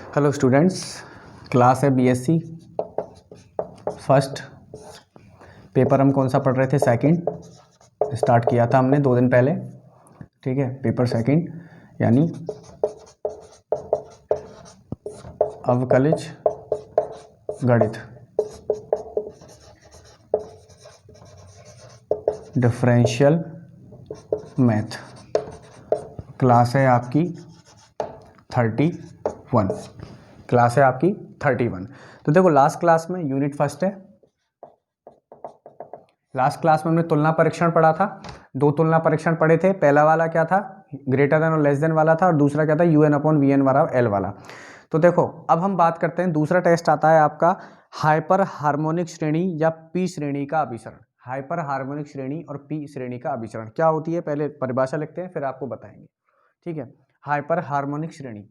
Hello students, class है BSc first. Paper हम कौन सा पढ़ रहे थे? सेकंड स्टार्ट किया था हमने 2 दिन पहले। ठीक है, पेपर सेकंड यानी अवकलिज गणित, डिफरेंशियल मैथ। क्लास है आपकी 31। क्लास है आपकी 31। तो देखो, लास्ट क्लास में यूनिट फर्स्ट है। लास्ट क्लास में हमने तुलना परीक्षण पढ़ा था। 2 तुलना परीक्षण पढ़े थे। पहला वाला क्या था? ग्रेटर देन और लेस देन वाला था, और दूसरा क्या था? UN/VN वाला एल वाला। तो देखो, अब हम बात करते हैं, दूसरा टेस्ट आता है आपका हाइपर हार्मोनिक श्रेणी या पी श्रेणी का अभिसरण। हाइपर हार्मोनिक श्रेणी और पी श्रेणी का अभिसरण क्या होती है, पहले परिभाषा लिखते हैं फिर आपको बताएंगे। ठीक है, हाइपर हार्मोनिक श्रेणी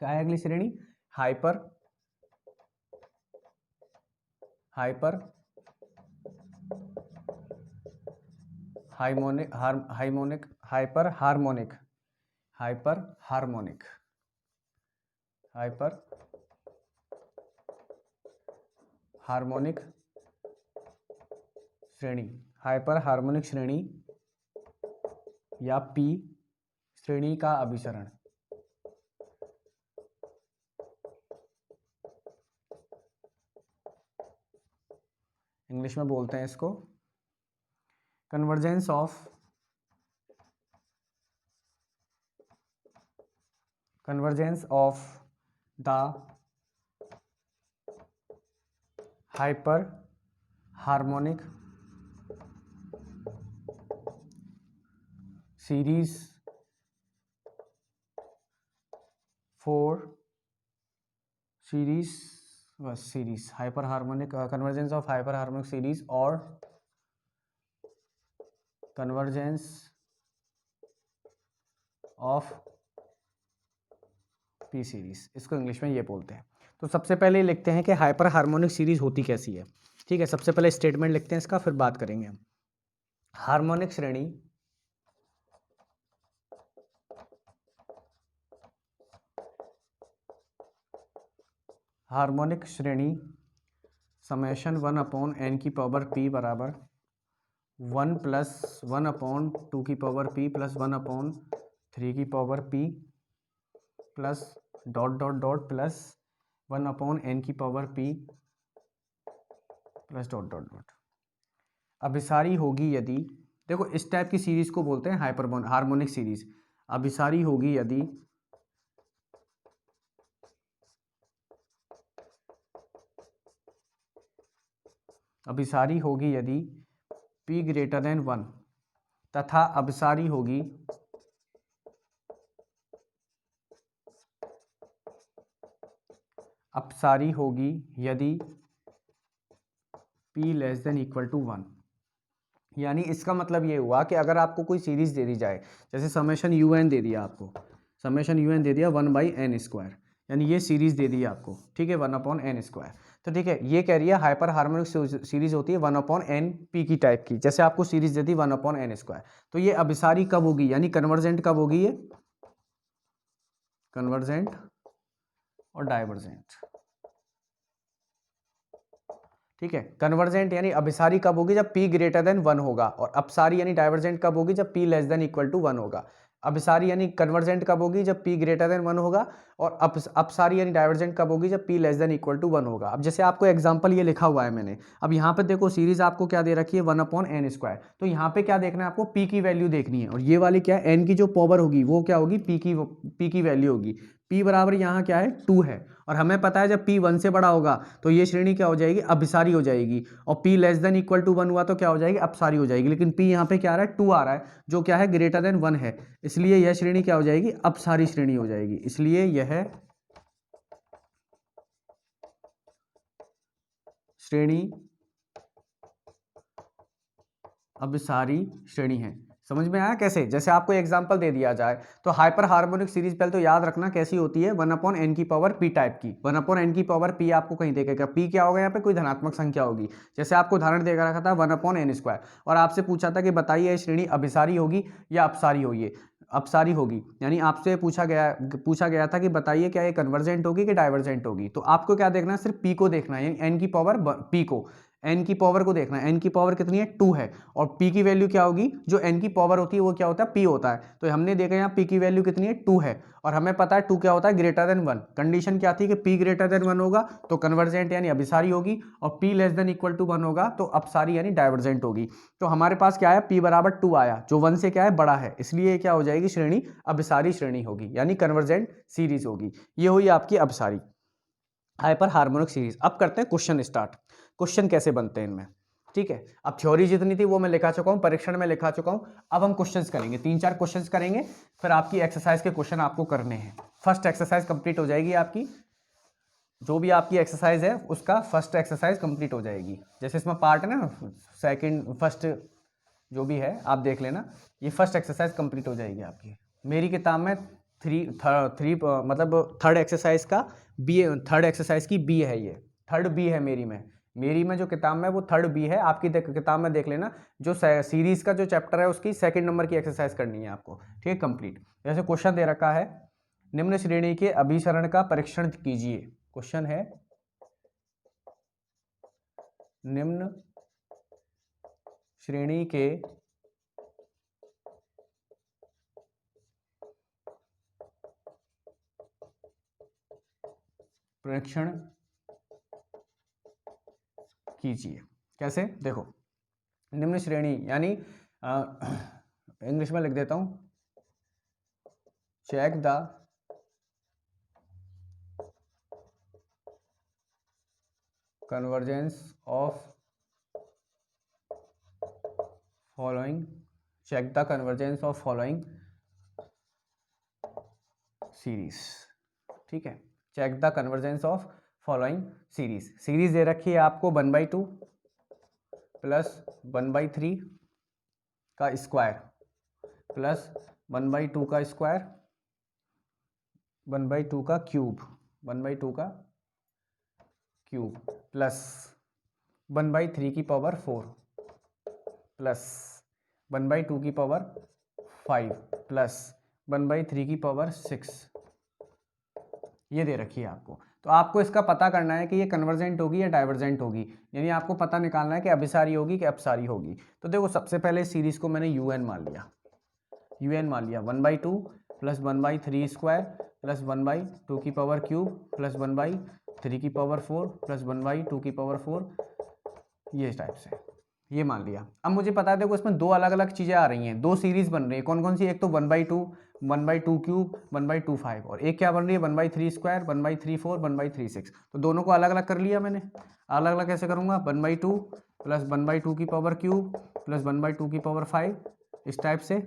क्या है? अगली श्रेणी hyper hyper harmonic harmonic hyper harmonic hyper harmonic hyper harmonic श्रेणी, हाइपर हार्मोनिक श्रेणी या पी श्रेणी का अभिसरण। इंग्लिश में बोलते हैं इसको convergence of the hyper harmonic series hyper harmonic convergence of hyper harmonic series और कन्वर्जेंस ऑफ पी सीरीज, इसको इंग्लिश में ये बोलते हैं। तो सबसे पहले लिखते हैं कि हाइपर हार्मोनिक सीरीज होती कैसी है। ठीक है, सबसे पहले स्टेटमेंट लिखते हैं इसका, फिर बात करेंगे हम। हार्मोनिक श्रेणी समेशन 1/n की पावर p बराबर 1 + 1/2 की पावर p प्लस 1/3 की power p plus dot dot dot plus 1/n की power p plus dot dot dot अभिसारी होगी यदि, देखो इस टाइप की सीरीज को बोलते हैं हाइपर हार्मोनिक सीरीज। अभिसारी होगी यदि p greater than 1 तथा अभिसारी होगी यदि p less than equal to 1। यानी इसका मतलब ये हुआ कि अगर आपको कोई सीरीज दे दी जाए, जैसे समेशन UN दे दिया आपको, समेशन UN दे दिया 1/n², यानी ये सीरीज दे दी आपको। ठीक है, 1/n²। तो ठीक है, ये कह रही है हाइपर हार्मोनिक सीरीज होती है 1/n p की टाइप की, जैसे आपको सीरीज दे दी 1/n²। तो ये अभिसारी कब होगी, यानी कन्वर्जेंट कब होगी? ये कन्वर्जेंट और डाइवर्जेंट। ठीक है, कन्वर्जेंट यानी अभिसारी कब होगी? जब p greater than 1 होगा, और अपसारी यानी डाइवर्जेंट कब होगी? जब p less than equal to 1 होगा। अभिसारी यानी कन्वर्जेंट कब होगी? जब p greater than 1 होगा, और अपसारी यानी डाइवर्जेंट कब होगी? जब p less than equal to 1 होगा। अब जैसे आपको एग्जांपल ये लिखा हुआ है मैंने, अब यहाँ पे देखो सीरीज आपको क्या दे रखी है 1/n²। तो यहाँ पे क्या देखना है आपको? p की वैल्यू देखनी है, और ये वाली क्या है? n की जो पावर होगी वो क्या होगी? p की वैल्यू होगी। p बराबर यहाँ क्या है? 2 है, और हमें पता है जब p 1 से बड़ा होगा तो ये श्रेणी क्या हो जाएगी? अभिसारी हो जाएगी, और p less than equal to 1 हुआ तो क्या हो जाएगी? अपसारी हो जाएगी। लेकिन p यहाँ पे क्या आ रहा है? 2 आ रहा है, जो क्या है? ग्रेटर देन 1 है, इसलिए यह श्रेणी क्या हो जाएगी? अपसारी श्रेणी हो जाएगी। इसलिए यह श्रेणी अभिसारी श्रेणी है। समझ में आया कैसे? जैसे आपको एग्जांपल दे दिया जाए तो हाइपर हार्मोनिक सीरीज पहले तो याद रखना कैसी होती है, 1/n की पावर p टाइप की। 1/n की पावर p आपको कहीं देखेगा, p क्या होगा? यहाँ पे कोई धनात्मक संख्या होगी। जैसे आपको उदाहरण देकर रखा था 1/n², और आपसे पूछा था कि बताइए ये श्रेणी अभिसारी होगी या अपसारी होगी। अपसारी होगी, यानी आपसे पूछा गया था कि बताइए क्या ये कन्वर्जेंट होगी कि डाइवर्जेंट होगी। तो आपको क्या देखना है, सिर्फ पी को देखना है, यानी एन की पावर पी को, एन की पावर को देखना है। एन की पावर कितनी है, 2 है, और पी की वैल्यू क्या होगी, जो एन की पावर होती है वो क्या होता है, पी होता है। तो हमने देखा यहाँ पी की वैल्यू कितनी है, 2 है, और हमें पता है 2 क्या होता है, ग्रेटर देन 1। कंडीशन क्या थी कि पी ग्रेटर देन 1 होगा तो कन्वर्जेंट यानी अभिसारी होगी, और P less than equal to 1 होगा तो अपसारी यानी डाइवर्जेंट होगी। तो हमारे पास क्या है, पी बराबर 2 आया, जो 1 से क्या है, बड़ा है, इसलिए क्या हो जाएगी, श्रेणी अभिसारी श्रेणी होगी, यानी कन्वर्जेंट सीरीज होगी। ये हुई आपकी अभिसारी हाइपर हार्मोनिक सीरीज। अब करते हैं क्वेश्चन स्टार्ट। क्वेश्चन कैसे बनते हैं इनमें, ठीक है। अब थ्योरी जितनी थी वो मैं लिखा चुका हूं, परीक्षण में लिखा चुका हूं। अब हम क्वेश्चंस करेंगे, 3-4 क्वेश्चंस करेंगे, फिर आपकी एक्सरसाइज के क्वेश्चन आपको करने हैं। फर्स्ट एक्सरसाइज कंप्लीट हो जाएगी आपकी, जो भी आपकी एक्सरसाइज है उसका फर्स्ट एक्सरसाइज कंप्लीट हो जाएगी। जैसे इसमें पार्ट है ना, सेकंड फर्स्ट जो भी है आप देख लेना, ये फर्स्ट एक्सरसाइज कंप्लीट हो जाएगी आपकी। मेरी किताब में थ्री मतलब थर्ड एक्सरसाइज का बी, थर्ड एक्सरसाइज की बी है, ये थर्ड बी है मेरी में जो किताब में वो थर्ड बी है। आपकी किताब में देख लेना, जो सीरीज का जो चैप्टर है उसकी सेकंड नंबर की एक्सरसाइज करनी है आपको, ठीक है, कंप्लीट। जैसे क्वेश्चन दे रखा है, निम्न श्रेणी के अभिसरण का परीक्षण कीजिए। क्वेश्चन है, निम्न श्रेणी के परीक्षण कीजिए। कैसे, देखो, निम्न श्रेणी यानी इंग्लिश में लिख देता हूं, check the convergence of following, check the convergence of following series, ठीक है। Check the convergence of following series. Series दे रखी है आपको 1/2 प्लस 1/3 का स्क्वायर प्लस 1/2 का स्क्वायर, 1/2 का क्यूब, 1/2 का क्यूब प्लस 1/3 की पावर 4 प्लस 1/2 की पावर 5 प्लस 1/3 की पावर 6, ये दे रखी है आपको। तो आपको इसका पता करना है कि ये कन्वर्जेंट होगी या डाइवर्जेंट होगी, यानी आपको पता निकालना है कि अभिसारी होगी कि अपसारी होगी। तो देखो, सबसे पहले सीरीज को मैंने यूएन मान लिया, यूएन मान लिया 1/2 प्लस 1/3 स्क्वायर प्लस 1/2 की पावर क्यूब प्लस 1/3 की पावर 4 प्लस 1/2 की पावर 4, ये टाइप से ये मान लिया। अब मुझे पता है, देखो इसमें दो अलग अलग चीज़ें आ रही हैं, दो सीरीज बन रही है। कौन कौन सी, एक तो 1/2, 1/2 क्यूब, 1/2 5, और एक क्या बन रही है 1/3 स्क्वायर, 1/3 4, 1/3 6। तो दोनों को अलग अलग कर लिया मैंने। अलग अलग कैसे करूँगा, 1/2 प्लस 1/2 की पावर क्यूब प्लस 1/2 की पावर 5, इस टाइप से,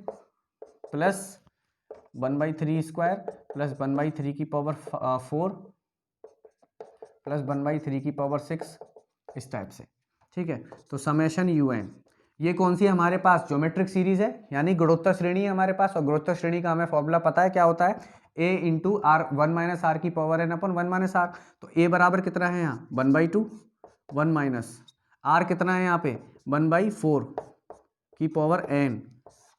प्लस 1/3 स्क्वायर प्लस 1/3 की पावर 4 प्लस 1/3 की पावर 6, इस टाइप से, ठीक है। तो समेशन यूएन, ये कौन सी है हमारे पास, ज्योमेट्रिक सीरीज है, यानी गुणोत्तर श्रेणी है हमारे पास। और गुणोत्तर श्रेणी का हमें फॉर्मूला पता है क्या होता है, a इंटू आर 1 माइनस आर की पावर n अपन 1 माइनस आर। तो a बराबर कितना है यहाँ 1/2, 1 माइनस आर कितना है यहाँ पे 1/4 की power n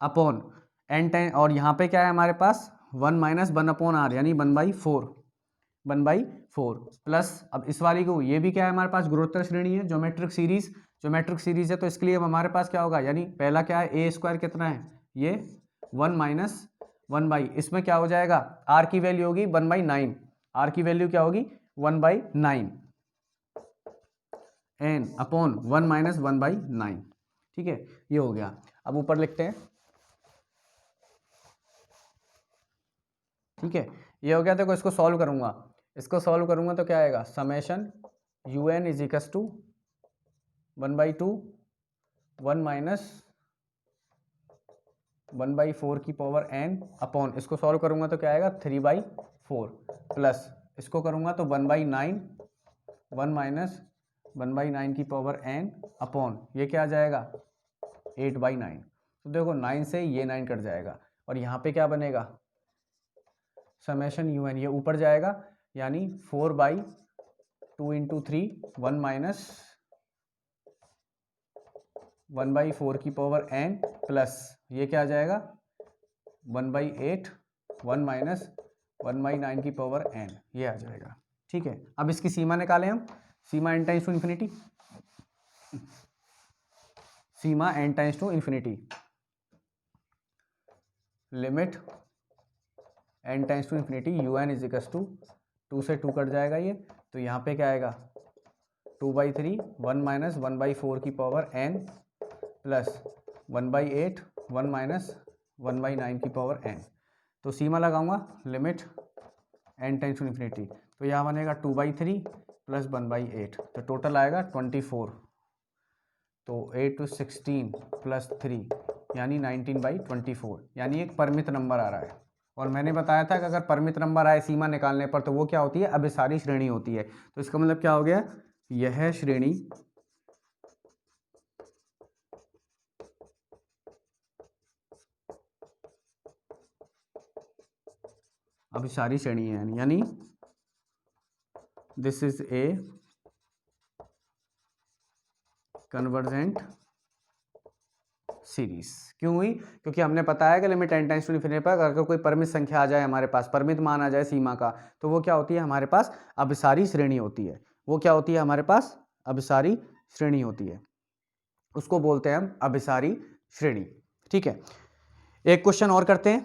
upon n time, और यहाँ पे क्या है हमारे पास 1 माइनस 1 अपॉन आर, यानी 1/4, 1/4 प्लस, अब इस वाली को, ये भी क्या है हमारे पास गुणोत्तर श्रेणी है, ज्योमेट्रिक सीरीज, ज्योमेट्रिक सीरीज है। तो इसके लिए अब हमारे पास क्या होगा, यानी पहला क्या है, a स्क्वायर कितना है, ये 1 माइनस 1/, इसमें क्या हो जाएगा, r की वैल्यू होगी 1/9, r की वैल्यू क्या होगी 1/9 n अपॉन 1 माइनस 1/9, ठीक है, ये हो गया। अब ऊपर लिखते हैं, ठीक है, ये हो गया। देखो इसको सॉल्व करूंगा, इसको सॉल्व करूंगा तो क्या आएगा, summation U N is equals to 1/2 1 minus 1/4 की पावर n अपॉन, इसको सॉल्व करूंगा तो क्या आएगा 3/4 प्लस, इसको करूंगा तो 1/9, 1 माइनस 1/9 की पावर n अपॉन, ये क्या आ जाएगा 8/9। तो देखो 9 से ये 9 कट जाएगा, और यहाँ पे क्या बनेगा, समेशन यू एन, ये ऊपर जाएगा, यानी 4/2 इंटू 3, 1 माइनस 1/4 की पावर n प्लस, ये क्या आ जाएगा 1/8 1 माइनस 1/9 की पावर n, ये आ जाएगा। ठीक है, अब इसकी सीमा निकालें हम। सीमा n टाइम्स टू इन्फिनिटी, सीमा n times to infinity, limit n times to infinity un is equals to 2 से 2 कट जाएगा ये, तो यहाँ पे क्या आएगा 2/3 1 माइनस 1/4 की पावर n प्लस 1/8 1 माइनस 1/9 की पावर n। तो सीमा लगाऊंगा limit n tends to infinity, तो यहाँ बनेगा 2/3 प्लस 1/8, तो टोटल आएगा 24, तो 8 to 16 प्लस 3 यानी 19/24, यानी एक परिमित नंबर आ रहा है। और मैंने बताया था कि अगर परिमित नंबर आए सीमा निकालने पर तो वो क्या होती है, अभिसारी श्रेणी होती है। तो इसका मतलब क्या हो गया, यह श्रेणी अभिसारी श्रेणी है, यानी this is a convergent series. क्यों हुई, क्योंकि हमने बताया कि limit n tends to infinity पर अगर कोई परिमित संख्या आ जाए हमारे पास, परिमित मान आ जाए सीमा का, तो वो क्या होती है हमारे पास अभिसारी श्रेणी होती है। वो क्या होती है हमारे पास अभिसारी श्रेणी होती है, उसको बोलते हैं हम अभिसारी श्रेणी। ठीक है, एक क्वेश्चन और करते हैं,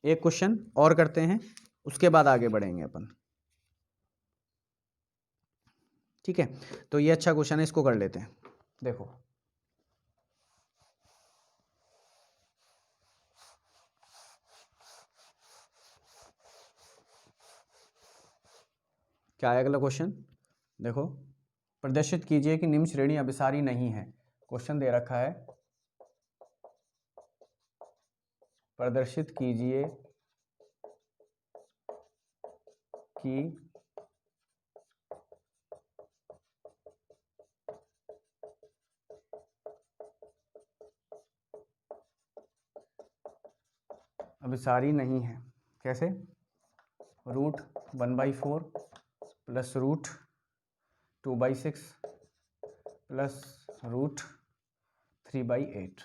एक क्वेश्चन और करते हैं, उसके बाद आगे बढ़ेंगे अपन। ठीक है, तो ये अच्छा क्वेश्चन है, इसको कर लेते हैं। देखो क्या है अगला क्वेश्चन, देखो प्रदर्शित कीजिए कि निम्न श्रेणी अभिसारी नहीं है। क्वेश्चन दे रखा है प्रदर्शित कीजिए कि अभिसारी नहीं है। कैसे, root 1/4 plus root 2/6 plus root 3/8।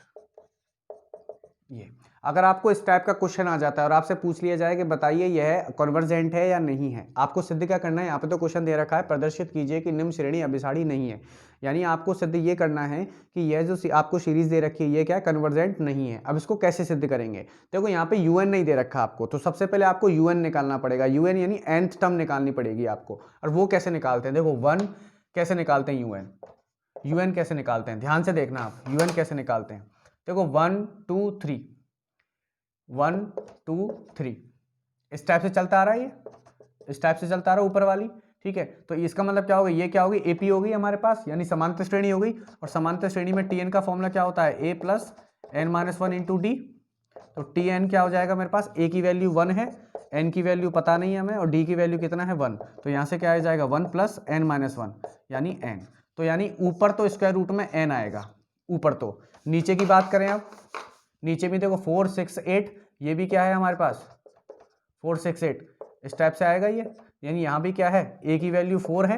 ये अगर आपको इस टाइप का क्वेश्चन आ जाता है और आपसे पूछ लिया जाए कि बताइए यह कन्वर्जेंट है या नहीं है, आपको सिद्ध क्या करना है। यहाँ पे तो क्वेश्चन दे रखा है प्रदर्शित कीजिए कि निम्न श्रेणी अभिसारी नहीं है, यानी आपको सिद्ध ये करना है कि यह जो आपको सीरीज दे रखी है ये क्या कन्वर्जेंट नहीं है। अब इसको कैसे सिद्ध करेंगे, देखो यहाँ पे un नहीं दे रखा आपको, तो सबसे पहले आपको un निकालना पड़ेगा, un यानी nth टर्म निकालनी पड़ेगी आपको। और वो कैसे निकालते हैं, देखो 1 कैसे निकालते हैं, un कैसे निकालते हैं, ध्यान से देखना आप un कैसे निकालते हैं। देखो 1 2 3 1 2 3 इस टाइप से चलता आ रहा है, ये इस टाइप से चलता आ रहा है ऊपर वाली। ठीक है, तो इसका मतलब क्या होगा, ये क्या होगी एपी होगी हमारे पास, यानी समांतर श्रेणी हो गई। और समांतर श्रेणी में टीएन का फॉर्मूला क्या होता है, A plus N minus 1 into D. तो टीएन क्या हो जाएगा मेरे पास, ए की वैल्यू 1 है, एन की वैल्यू पता नहीं है हमें, और डी की वैल्यू कितना है 1, तो यहाँ से क्या आ जाएगा 1 प्लस एन माइनस 1 यानी एन। तो यानी ऊपर तो स्क्वायर रूट में एन आएगा ऊपर, तो नीचे की बात करें अब, नीचे भी देखो 4 6 8, ये भी क्या है हमारे पास 4 6 8 इस टाइप से आएगा ये, यानी यहाँ भी क्या है a की वैल्यू 4 है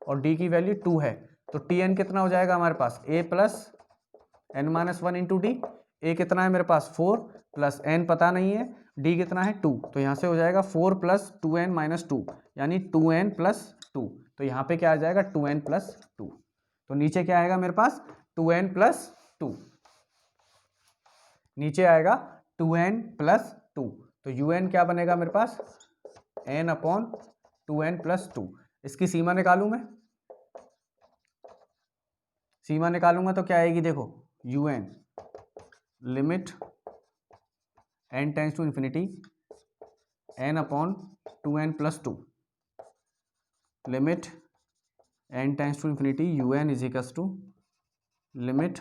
और d की वैल्यू 2 है। तो tn कितना हो जाएगा हमारे पास a plus N minus 1 into D. A कितना है मेरे पास 4 प्लस n पता नहीं है, d कितना है 2, तो यहाँ से हो जाएगा 4 प्लस 2n माइनस 2 यानी 2n प्लस 2। तो यहाँ पे क्या आ जाएगा 2n प्लस 2, तो नीचे क्या आएगा मेरे पास 2n प्लस 2, नीचे आएगा 2n प्लस 2। तो un क्या बनेगा मेरे पास n अपॉन 2n प्लस 2। इसकी सीमा निकालूं मैं, सीमा निकालूंगा तो क्या आएगी, देखो un limit n tends to infinity n upon 2n plus 2 limit n tends to infinity un is equals to limit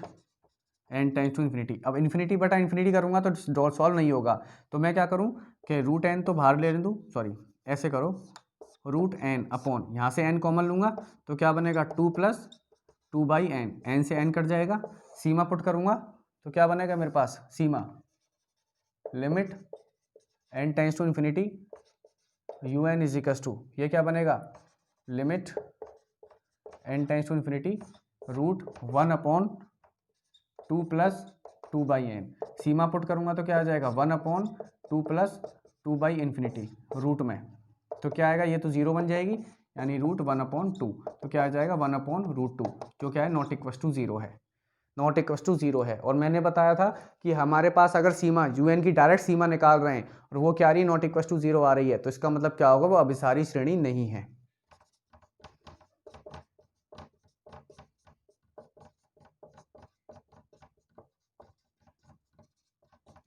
n tends to infinity. अब इन्फिनिटी बटा इन्फिनिटी करूंगा तो डॉट सॉल्व नहीं होगा, तो मैं क्या करूं कि रूट n तो बाहर ले दूं, सॉरी ऐसे करो रूट n अपॉन यहाँ से n कॉमन लूंगा तो क्या बनेगा 2 प्लस 2/n, n से n कट जाएगा, सीमा पुट करूंगा तो क्या बनेगा मेरे पास सीमा limit n tends to infinity un is equals to, ये क्या बनेगा limit n tends to infinity root 1 upon 2 plus 2/n, सीमा पुट करूँगा तो क्या आ जाएगा 1/2 प्लस 2/∞ रूट में, तो क्या आएगा, ये तो 0 बन जाएगी, यानी √1/2, तो क्या आ जाएगा 1/√2, जो क्या है नॉट इक्वल टू 0 है, नॉट इक्वल टू 0 है। और मैंने बताया था कि हमारे पास अगर सीमा UN की डायरेक्ट सीमा निकाल रहे हैं और वो क्या आ रही है, नॉट इक्वल टू 0 आ रही है, तो इसका मतलब क्या होगा, वो अभिसारी श्रेणी नहीं है।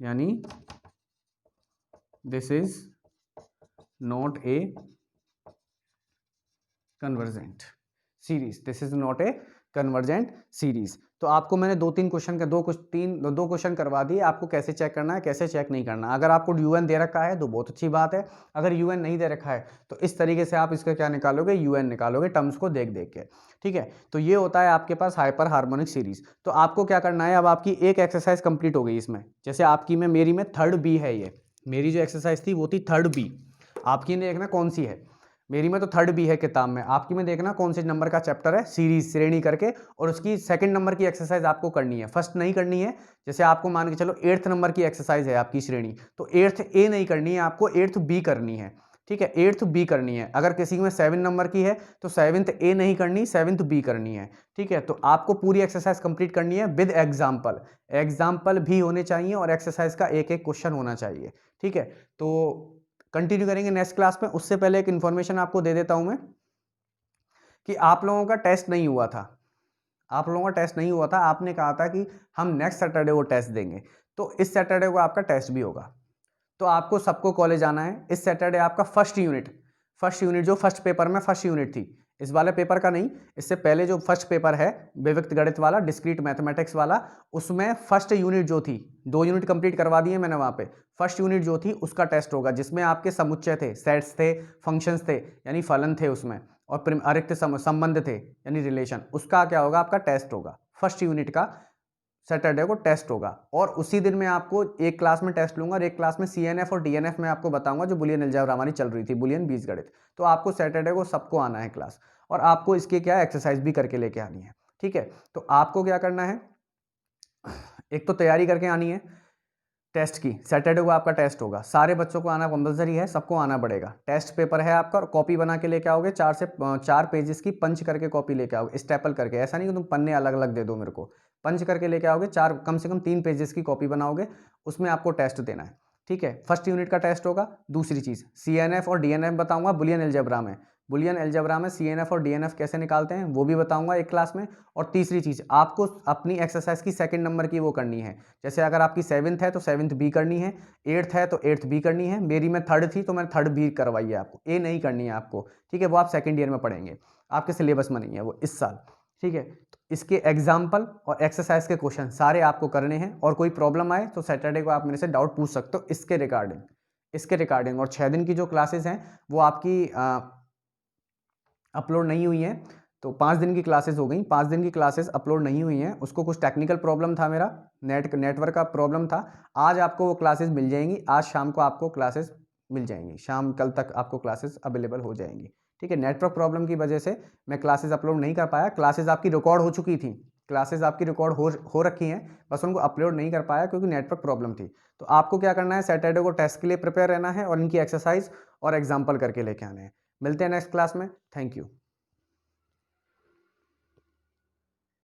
यानी this is not a convergent series, this is not a convergent series. तो आपको मैंने दो क्वेश्चन करवा दिए, आपको कैसे चेक करना है, कैसे चेक नहीं करना। अगर आपको UN दे रखा है तो बहुत अच्छी बात है, अगर UN नहीं दे रखा है तो इस तरीके से आप इसका क्या निकालोगे, UN निकालोगे टर्म्स को देख देख के, ठीक है। तो ये होता है आपके पास हाइपर हार्मोनिक सीरीज। तो आपको क्या करना है, अब आपकी एक एक्सरसाइज कंप्लीट हो गई इसमें, जैसे आपकी में मेरी में 3rd B है, ये मेरी जो एक्सरसाइज थी वो थी 3rd B, आपकी ने देखना कौन सी है, मेरी में तो 3rd B है किताब में, आपकी में देखना कौन से नंबर का चैप्टर है, सीरीज श्रेणी करके, और उसकी 2nd नंबर की एक्सरसाइज आपको करनी है, फर्स्ट नहीं करनी है। जैसे आपको मान के चलो 8th नंबर की एक्सरसाइज है आपकी श्रेणी, तो 8th A नहीं करनी है, आपको 8th B करनी है, ठीक है, 8th B करनी है। अगर किसी में 7 नंबर की है तो 7th A नहीं करनी, 7th B करनी है, ठीक है। तो आपको पूरी एक्सरसाइज कंप्लीट करनी है विद एग्जाम्पल, एग्जाम्पल भी होने चाहिए और एक्सरसाइज का एक एक क्वेश्चन होना चाहिए, ठीक है। तो कंटिन्यू करेंगे नेक्स्ट क्लास में। उससे पहले एक इन्फॉर्मेशन आपको दे देता हूं मैं कि आप लोगों का टेस्ट नहीं हुआ था, आप लोगों का टेस्ट नहीं हुआ था, आपने कहा था कि हम नेक्स्ट सैटरडे को टेस्ट देंगे, तो इस सैटरडे को आपका टेस्ट भी होगा। तो आपको सबको कॉलेज आना है। इस सैटरडे आपका फर्स्ट यूनिट जो फर्स्ट पेपर में फर्स्ट यूनिट थी, इस वाले पेपर का नहीं, इससे पहले जो फर्स्ट पेपर है विविक्त गणित वाला, डिस्क्रीट मैथमेटिक्स वाला, उसमें फर्स्ट यूनिट जो थी, 2 यूनिट कंप्लीट करवा दिए मैंने वहां पे, फर्स्ट यूनिट जो थी उसका टेस्ट होगा, जिसमें आपके समुच्चय थे, सेट्स थे, फंक्शंस थे, यानी फलन थे उसमें, और अरिक्त संबंध थे यानी रिलेशन, उसका क्या होगा, आपका टेस्ट होगा, फर्स्ट यूनिट का सैटरडे को टेस्ट होगा। और उसी दिन मैं आपको एक क्लास में टेस्ट लूंगा और एक क्लास में CNF और DNF में आपको बताऊंगा, जो बुलियन अलजेब्रा हमारी चल रही थी, बुलियन बीजगणित। तो आपको सैटरडे को सबको आना है क्लास, और आपको इसके क्या एक्सरसाइज भी करके लेके आनी है, ठीक है। तो आपको क्या करना है, एक तो तैयारी करके आनी है टेस्ट की, सैटरडे को आपका टेस्ट होगा, सारे बच्चों को आना कंपलसरी है, सबको आना पड़ेगा, टेस्ट पेपर है आपका, और कॉपी बना के लेके आओगे, 4 पेजेस की पंच करके कॉपी लेके आओगे, स्टेपल करके, ऐसा नहीं कि तुम पन्ने अलग अलग दे दो मेरे को, पंच करके लेके आओगे, कम से कम 3 पेजेस की कॉपी बनाओगे, उसमें आपको टेस्ट देना है, ठीक है। फर्स्ट यूनिट का टेस्ट होगा। दूसरी चीज CNF और DNF बताऊंगा बुलियन अलजेब्रा में, बुलियन अलजेब्रा में CNF और DNF कैसे निकालते हैं वो भी बताऊंगा एक क्लास में। और तीसरी चीज, आपको अपनी एक्सरसाइज की 2nd नंबर की वो करनी है, जैसे अगर आपकी 7th है तो 7th B करनी है, 8th है तो 8th B करनी है, मेरी में 3rd थी तो मैंने 3rd B करवाई है आपको, A नहीं करनी है आपको, ठीक है, वो आप 2nd ईयर में पढ़ेंगे, आपके सिलेबस में नहीं है वो इस साल, ठीक है। तो इसके एग्जाम्पल और एक्सरसाइज के क्वेश्चन सारे आपको करने हैं, और कोई प्रॉब्लम आए तो सैटरडे को आप मेरे से डाउट पूछ सकते हो इसके रिगार्डिंग। और 6 दिन की जो क्लासेस हैं वो आपकी अपलोड नहीं हुई हैं, तो 5 दिन की क्लासेस हो गई, 5 दिन की क्लासेस अपलोड नहीं हुई हैं, उसको कुछ टेक्निकल प्रॉब्लम था, मेरा नेटवर्क का प्रॉब्लम था। आज आपको वो क्लासेस मिल जाएंगी, आज शाम को आपको क्लासेस मिल जाएंगी, शाम कल तक आपको क्लासेस अवेलेबल हो जाएंगी, ठीक है। नेटवर्क प्रॉब्लम की वजह से मैं क्लासेस अपलोड नहीं कर पाया, क्लासेस आपकी रिकॉर्ड हो चुकी थी, क्लासेस आपकी रिकॉर्ड हो रखी हैं, बस उनको अपलोड नहीं कर पाया क्योंकि नेटवर्क प्रॉब्लम थी। तो आपको क्या करना है, सैटरडे को टेस्ट के लिए प्रिपेयर रहना है और इनकी एक्सरसाइज और एग्जाम्पल करके लेके आने हैं। मिलते हैं नेक्स्ट क्लास में, थैंक यू।